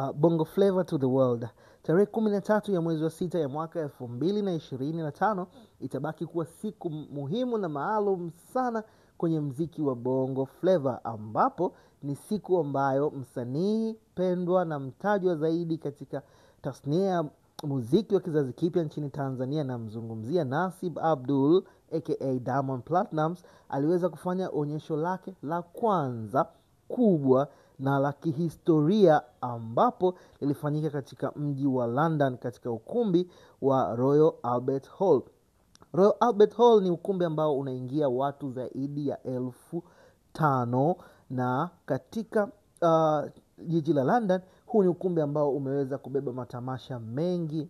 Bongo Flava to the World. Tarehe 13 ya mwezi wa 6 ya mwaka 2025 itabaki kuwa siku muhimu na maalum sana kwenye mziki wa Bongo Flava, ambapo ni siku ambayo msanii pendwa na mtajwa zaidi katika tasnia ya muziki wa kizazi kipya nchini Tanzania, na mzungumzia Nasib Abdul aka Diamond Platnumz, aliweza kufanya onyesho lake la kwanza kubwa na la kihistoria, ambapo lilifanyika katika mji wa London katika ukumbi wa Royal Albert Hall. Royal Albert Hall ni ukumbi ambao unaingia watu zaidi ya 5,000, na katika jiji la London huu ni ukumbi ambao umeweza kubeba matamasha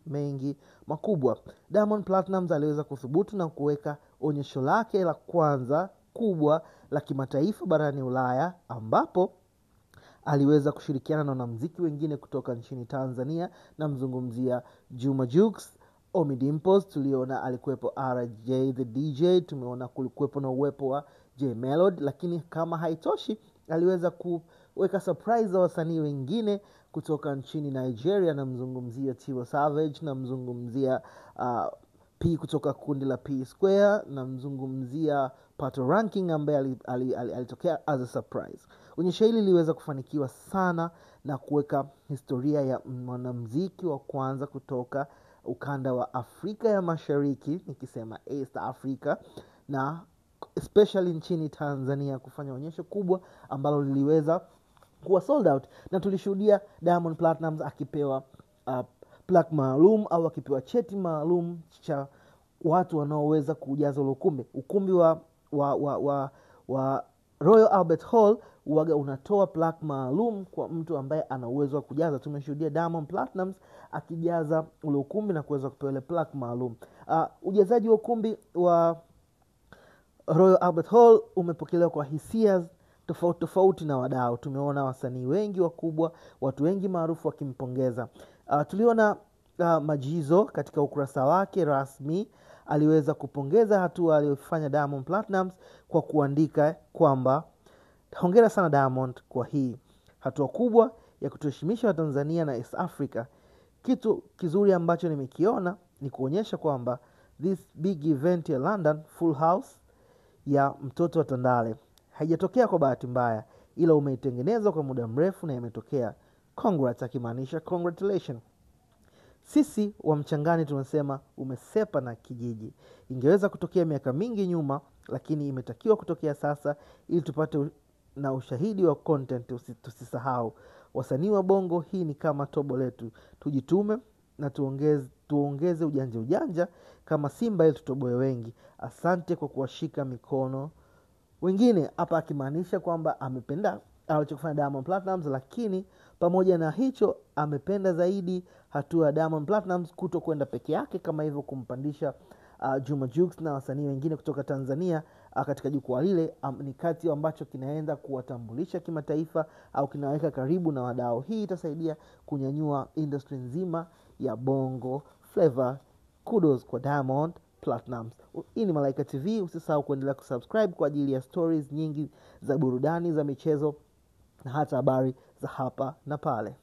mengi makubwa. Diamond Platnumz aliweza kuthubutu na kuweka onyesho lake la kwanza kubwa la kimataifa barani Ulaya, ambapo aliweza kushirikiana na wanamuziki wengine kutoka nchini Tanzania, na mzungumzia Juma Jux, Ommy Dimpoz, tuliona alikuwepo RJ the DJ, tumeona kulikuwepo na uwepo wa J Melody, lakini kama haitoshi aliweza kuweka surprise za wasanii wengine kutoka nchini Nigeria, na mzungumzia Tiwa Savage, na mzungumzia P kutoka kundi la P Square, na mzungumzia Pato Ranking ambaye alitokea as a surprise. Onyesho hili liweza kufanikiwa sana na kuweka historia ya mwanamuziki wa kwanza kutoka ukanda wa Afrika ya Mashariki, nikisema East Africa, na especially nchini Tanzania, kufanya onyesho kubwa ambalo liliweza kuwa sold out, na tulishuhudia Diamond Platnumz akipewa plaque maalum au akipewa cheti maalum cha watu wanaoweza kujaza ukumbi wa Royal Albert Hall. Uwaga unatoa plaque maalum kwa mtu ambaye ana uwezo wa kujaza. Tumeshuhudia Diamond Platnumz akijaza ule ukumbi na kuweza kupewa ile plaque maalum. Ujazaji wa ukumbi wa Royal Albert Hall umepokelewa kwa hisia tofauti na wadau. Tumeona wasanii wengi wakubwa, watu wengi maarufu wakimpongeza. Tuliona Majizo katika ukurasa wake rasmi aliweza kupongeza hatua aliyofanya Diamond Platnumz kwa kuandika kwamba hongera sana Diamond kwa hii hatua kubwa ya kutuheshimisha Watanzania na East Africa. Kitu kizuri ambacho nimekiona ni kuonyesha kwamba this big event ya London Full House ya mtoto wa Tandale haijatokea kwa bahati mbaya, ila umeitengenezwa kwa muda mrefu na imetokea. Congrats, akimaanisha congratulations. Sisi wa Mchangani tunasema umesepa na kijiji. Ingeweza kutokea miaka mingi nyuma, lakini imetakiwa kutokea sasa ili tupate na ushahidi wa content. Tusisahau wasanii wa Bongo, hii ni kama tobo letu. Tujitume na tuongeze ujanja kama Simba ili tutoboe wengi. Asante kwa kuwashika mikono wengine. Hapa akimaanisha kwamba amependa alichofanya Diamond Platnumz, lakini pamoja na hicho amependa zaidi hatua ya Diamond Platnumz kuto kwenda peke yake, kama hivyo kumpandisha Juma Jux na wasanii wengine kutoka Tanzania katika jukwaa lile. Ni kati ambacho kinaenda kuwatambulisha kimataifa au kinaweka karibu na wadau. Hii itasaidia kunyanyua industry nzima ya Bongo Flava. Kudos kwa Diamond Platnumz. Hii ni Malaika TV. Usisahau kuendelea kusubscribe kwa ajili ya stories nyingi za burudani, za michezo na hata habari za hapa na pale.